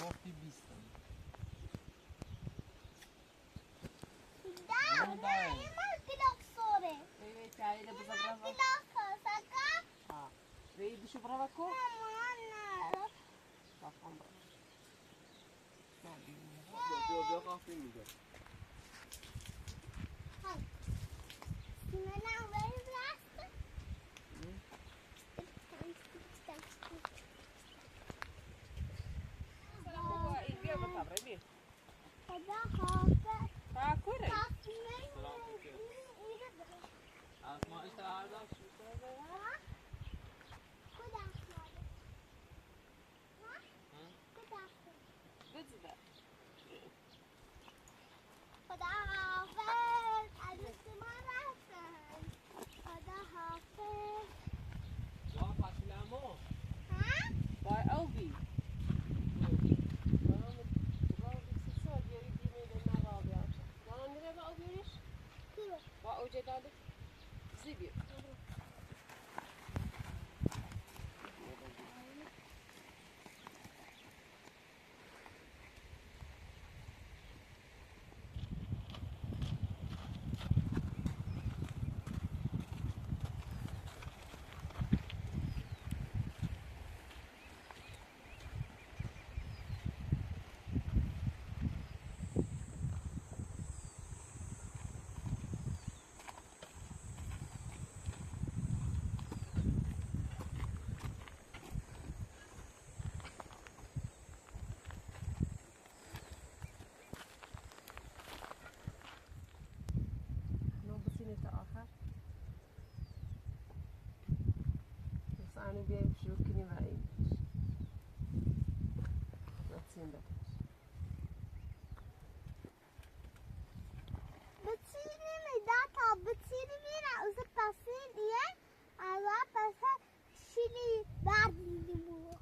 جفتی 20 vedi su brava qua? أنا بيجي شو كني معي بتصير بتصيري مداتا بتصيري ميرا وزك تصير إيه على بس شيلي بعد الليمون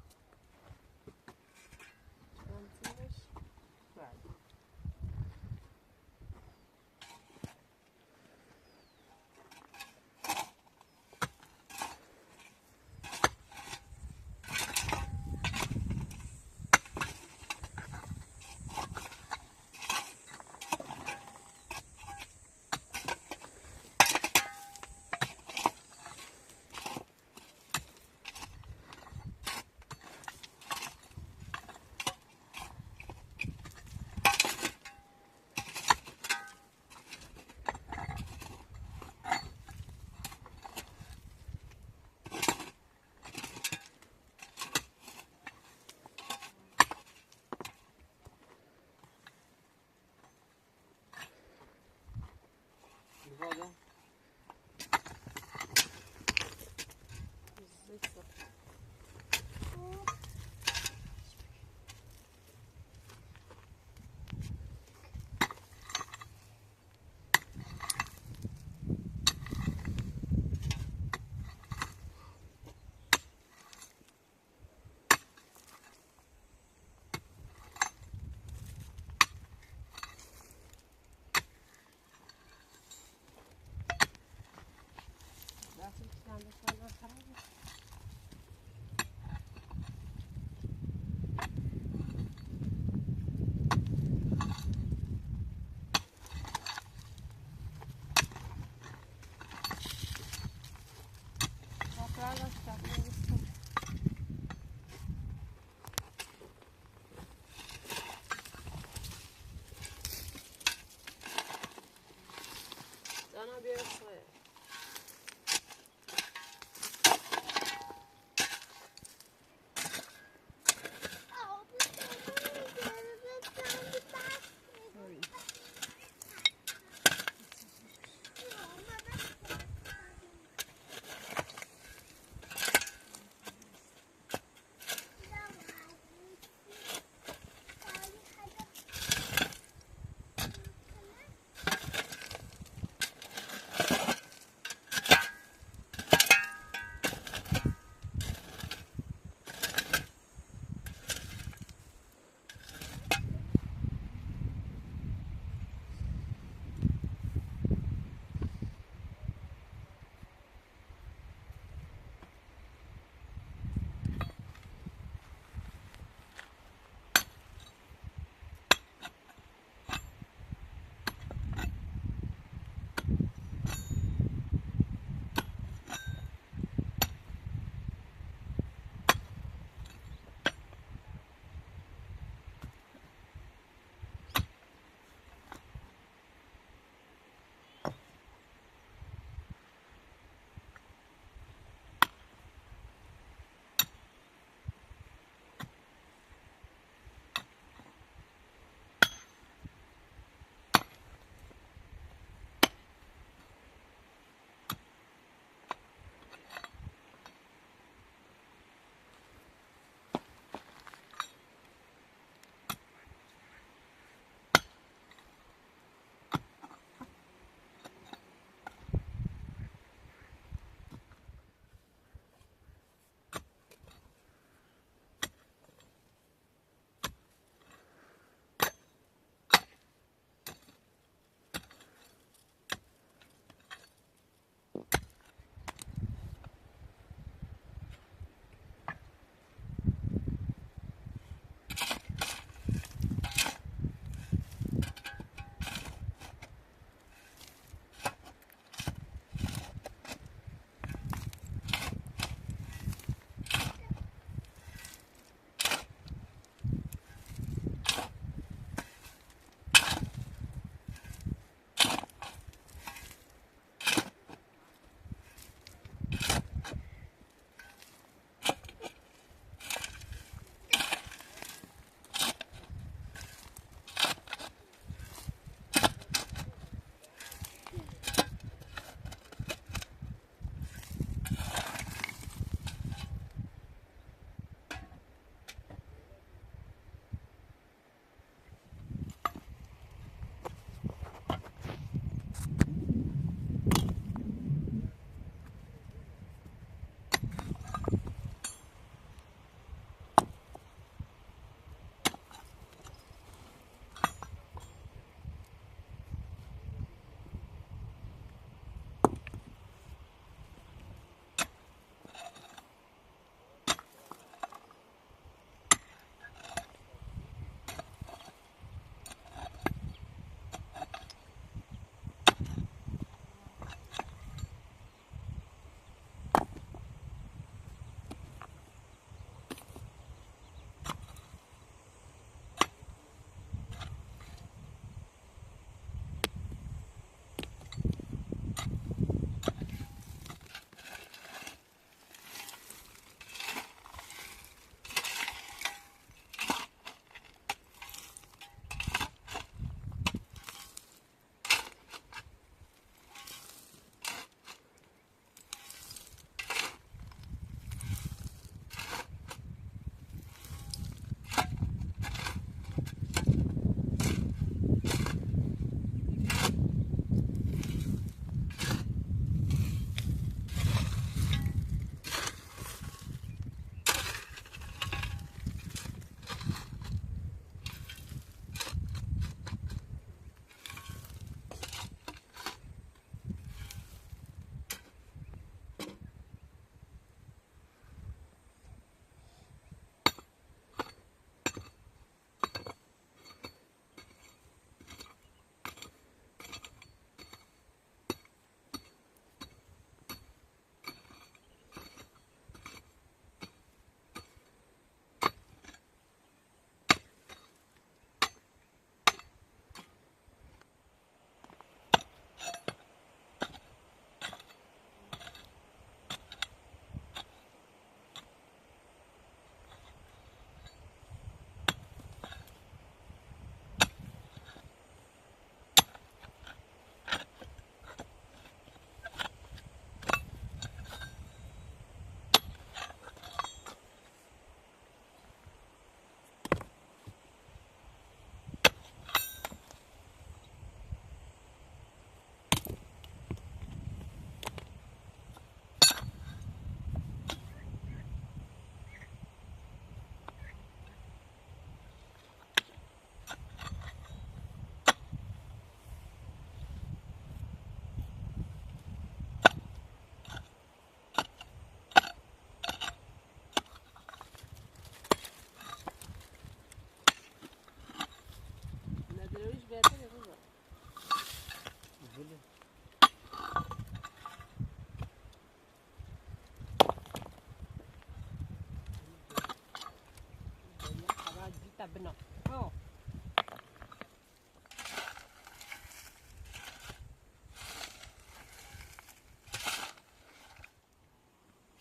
تبنا أوه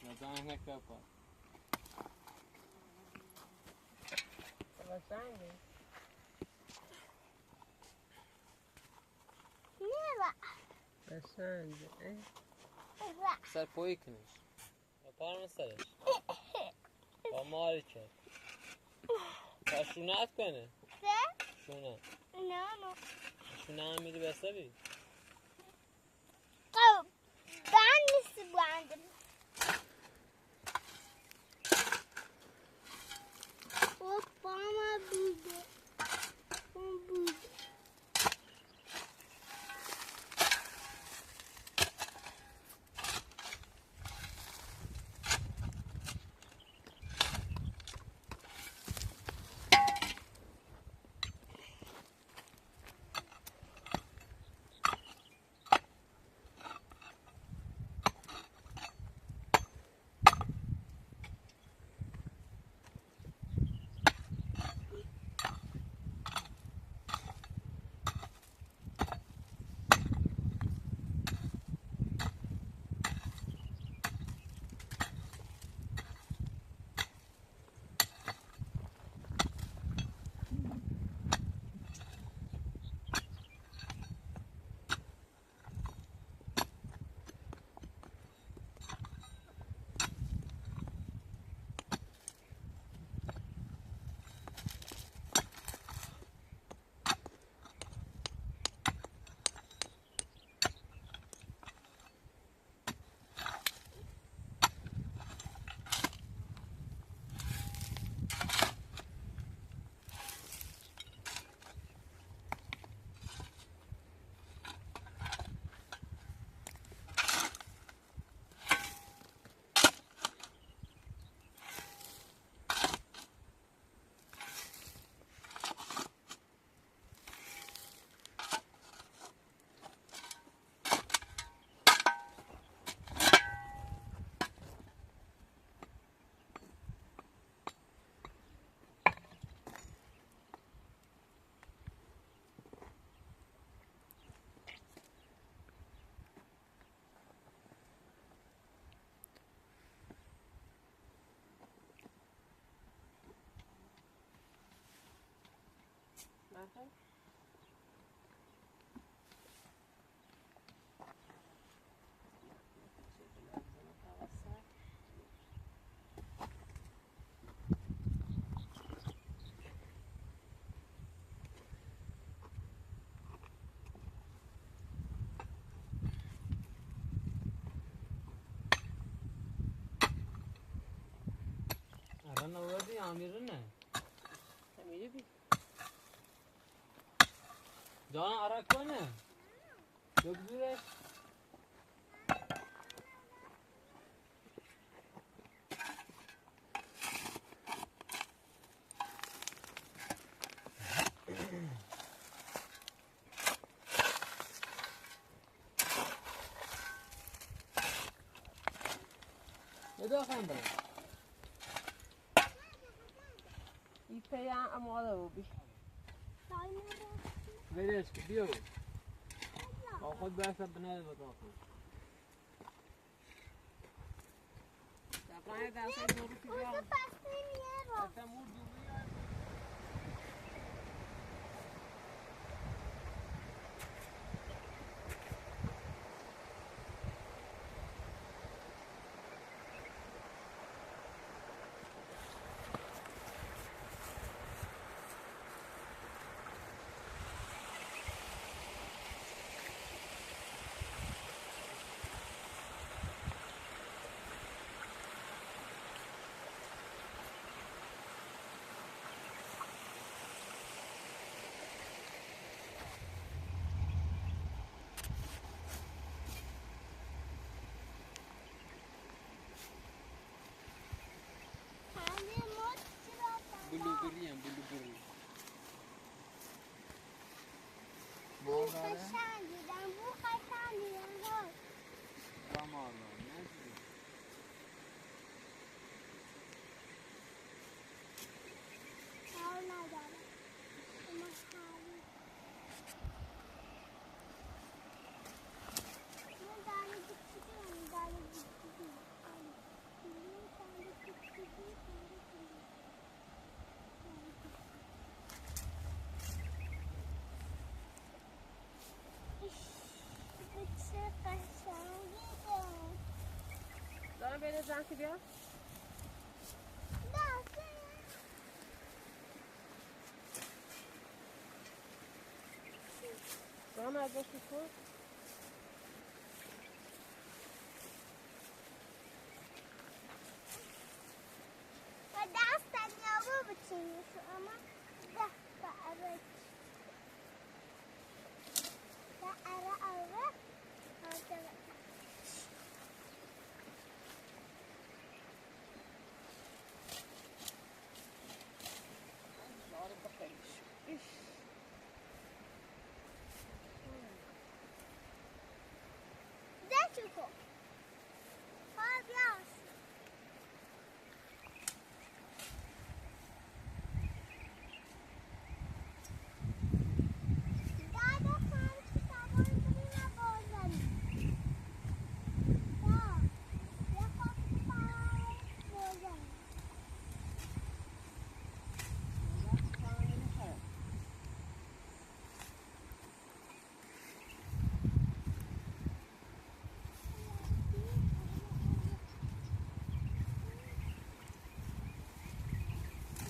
مثلا هناك كفر وساني نرى وساني إيه سر پوی کنش اپار مسرش با ماری که تا شونت کنه شونه نه شونه هم میری بسوی ben nasıl beğendim? Hop bana büyüdü. Büyüdü. Nerede? الان آوردی آمیرونه تمیری بی جان عرق کنه دکترش بداخل بره این پیان اماده و بی بريش بيو او خد بس بناء البطاطا دقیقه درسته دورو که بیام تمور دوباره بلوبری هم بلوبری Bu kaşandıdan bu kaşandıdan Tamam ne Sonra da که بیا دارم ازش بکن و دستم یابو بچینی شو اما ده بقره بقره دارم بخیرش ایش ده چکو ها بیاس دادا خواهم که سوار بریم بازنیم دا یه خواب سوار بازنیم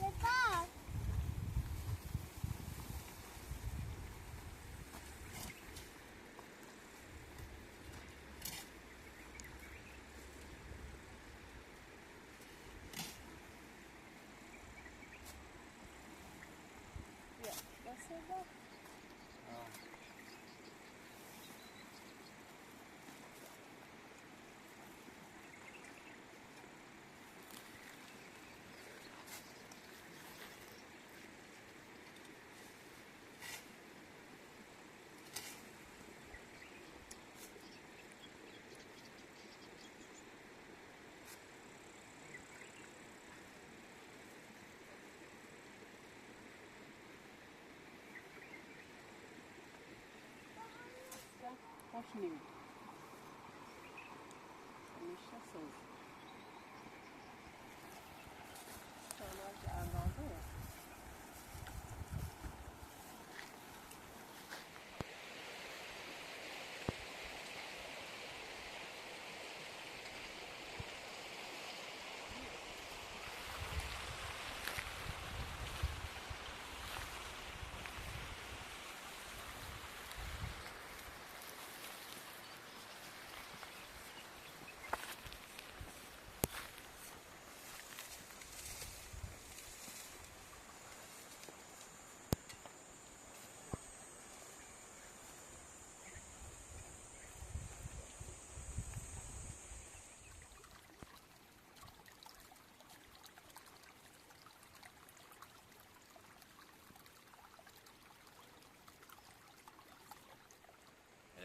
لباس بیا دست بیا خوش نمی همیشه سوز شما که اندازه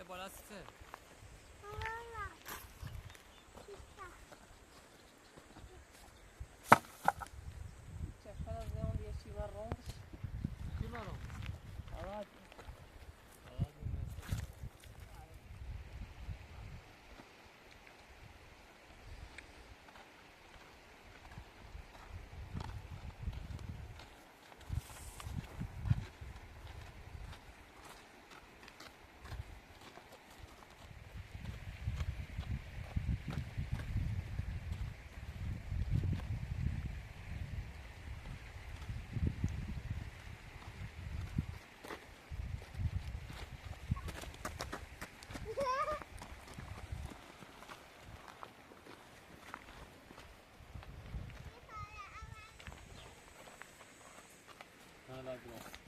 بالا سته چقدر از اون یه چی بر روش کی برام آراد لا بلا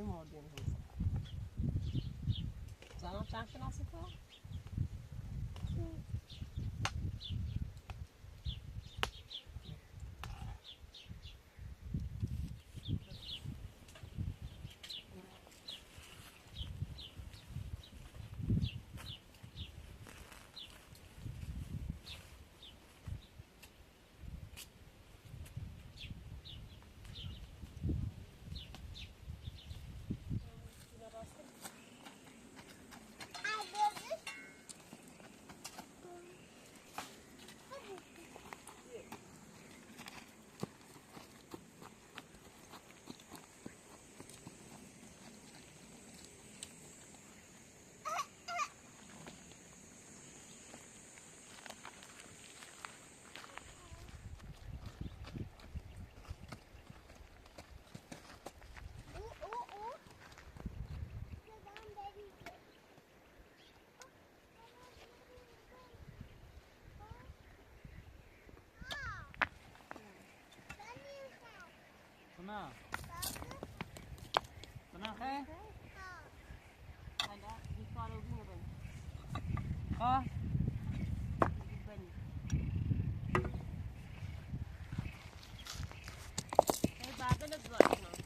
مردیم زنم چند شناسی تو؟ سنا سنا خیر حالا بیکارو بینو بینو ها بینو ای بعد لزوار کنم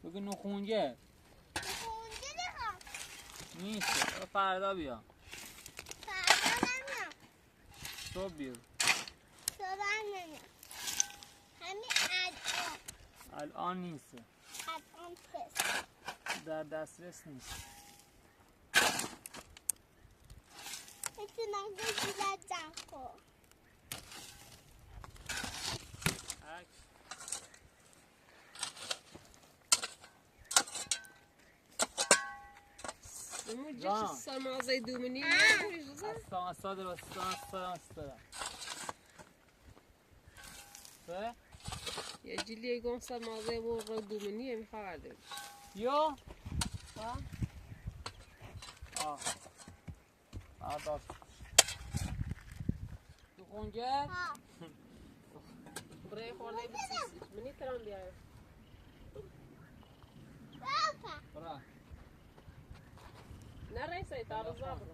بگو نخونگه نیست فردا بیا صبح بیا الان نیست در دسترس نیست میتونم بگیرم خب Můžeš sama zajdu mini, můžeš zase? Asla. Co? Je جیلی گم sama zajdu رو دومنی میخواد. Jo. ها؟ داشت. تو خونگه؟ برای خورده بسیار. منی ترام بیایم. برا. نه رئیسه تابز نبود.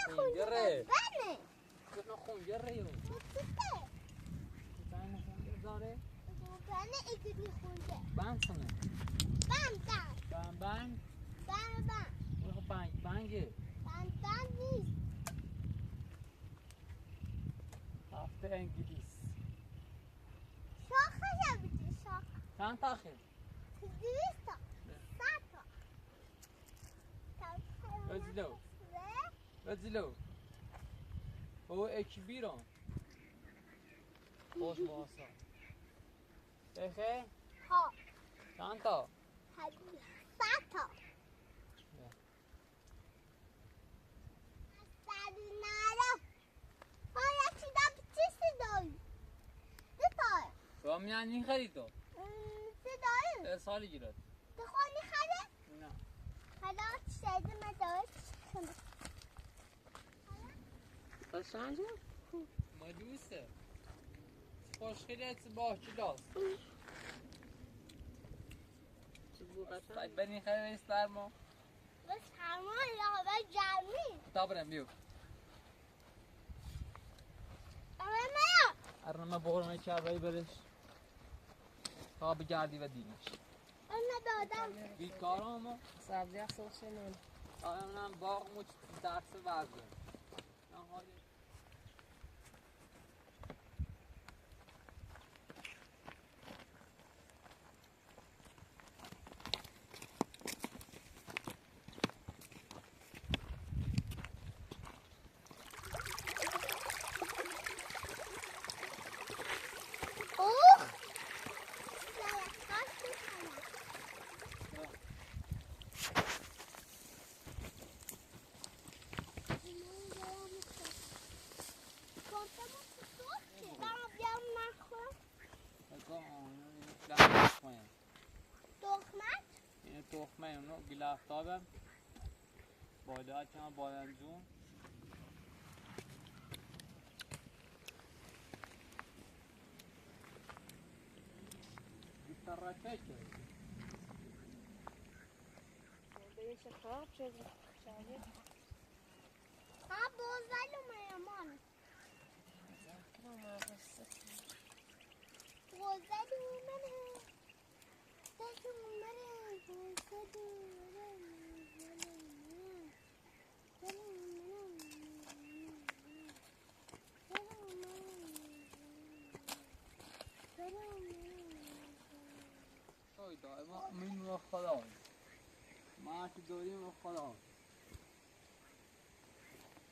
نخونجه بنه نخونجه ریو داره؟ بنه ایگه نخونجه بند سنه بند بنگه بند نیست هفته انگلیس شاخه جبیده شاخه چند تا خیلی؟ 200 تا 100 تا بزلو او اکی بیرون خوش باسا بخیر؟ ها چند تا؟ 100 تا تو هم یعنی خرید تو؟ داریم سالی گیرد بخوانی خره نه حالا شده من دارم کنم قشنگه؟ مدوسه خوشخیلی از باحچه داست چه بو قشنگ؟ باید بنی خیلی بیست درما بس همه یا به جمعی تا برم بیو اما میا ارنما بغرمه چربایی برش تا بگردی و دیمش اما دادم بیکارم اما سبزی اصلا شنون منم باغ مچ درس وزن اوه این تخمه اونو گلافتابم باید چند بادمجون بیتر چه این چه خراب شد شاید ها بوزل میامان بوزل منه بوزل دائما من و خدا ما که داریم و خدا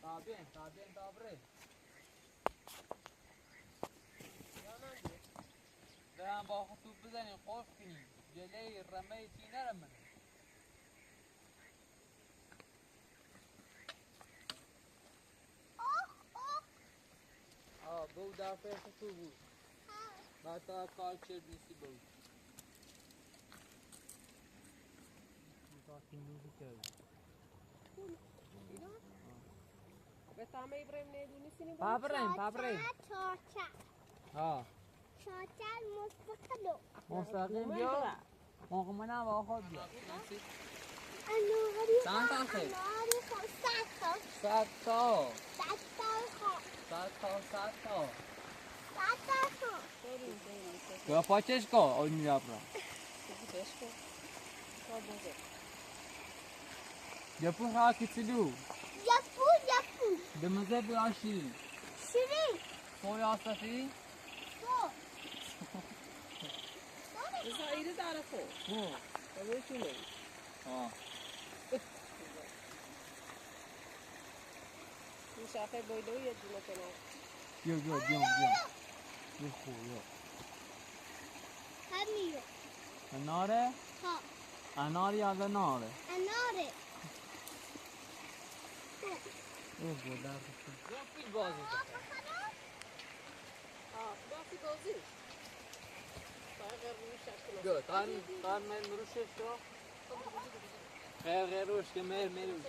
تابین تابره دارم با خطوب بزنیم خوش کنیم جلوی رمه چی نرمه بو در پر خطوب بود بعد تا کار چرد نیستی بود به تامه ابراهیم نیدونی سینی بود؟ پابریم چاچا ها چاچا مستقلو مستقیم بیا موقع منم با خود بیا انواری چند تا خیلی؟ انواری خو 100 صد تا 100 خو 100 تا بریم تو پاچش کو اون میرا برا بگی بشکو تا بوزه یپو ها کیتلو یپو دمزه بیاشی شیرین سویا صفی تو بزا ایره داره خو بگوی چونه ها این شاخه بایدوی یه دونه کنار بیا خو بیا همیو اناره ها انار یا اناره اناره اوه بودار خو بازی باسی بازی غیر روی شکل بیا تان من روشش شو غیر روش که مر میروش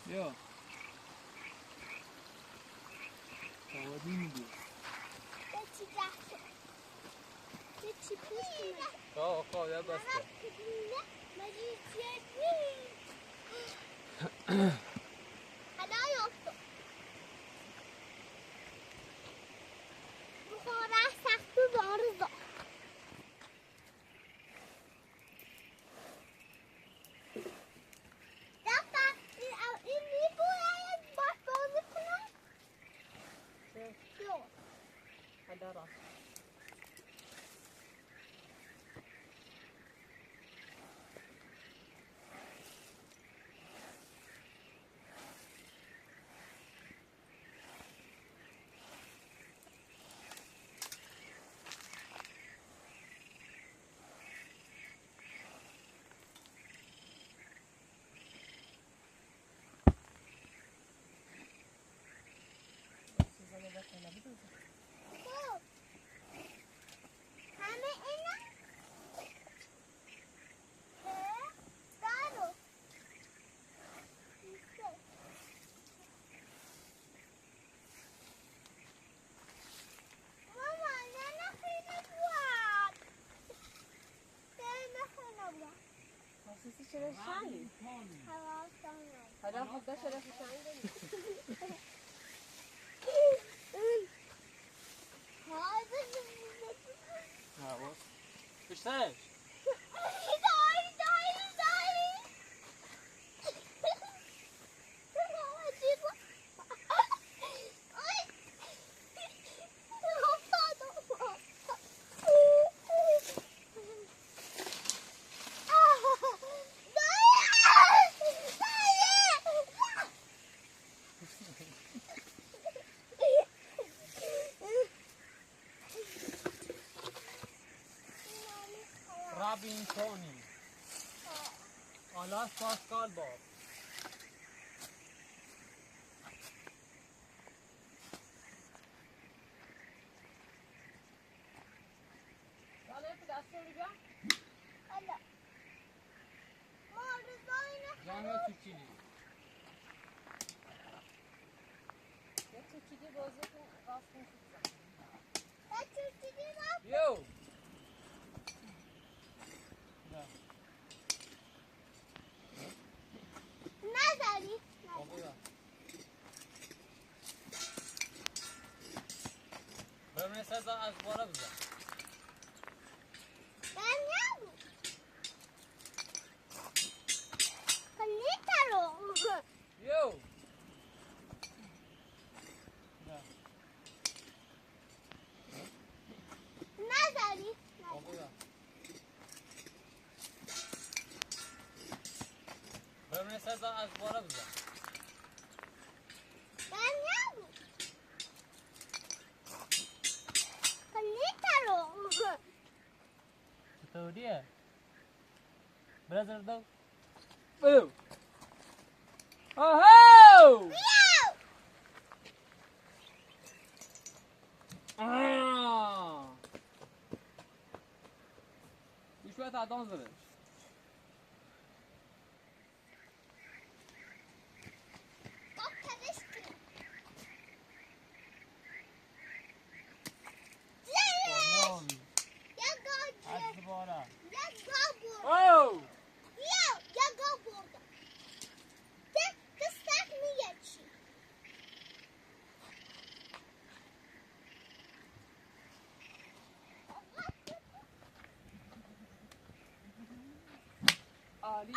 بیا سوادی میگی خواه یا بسته هدارا خب همه اینا دارو ماما نه خیلی بود نه خیلی بود حسیسی چرا شنگی؟ حالا خود داشت رفت شنگی؟ بیشترش رابینسونی آلاس پاسکال باب جامعه توچینی یه توچیدی بازی کن راست کن یو نذاری برمونه سزا از بارا بزن من نبود نیترو یو نذاری برمونه سزا از بارا بزن من نبود نیترو چطوریه؟ برزر دو بلو آهو گوش باید عدام زده Oh! Ali,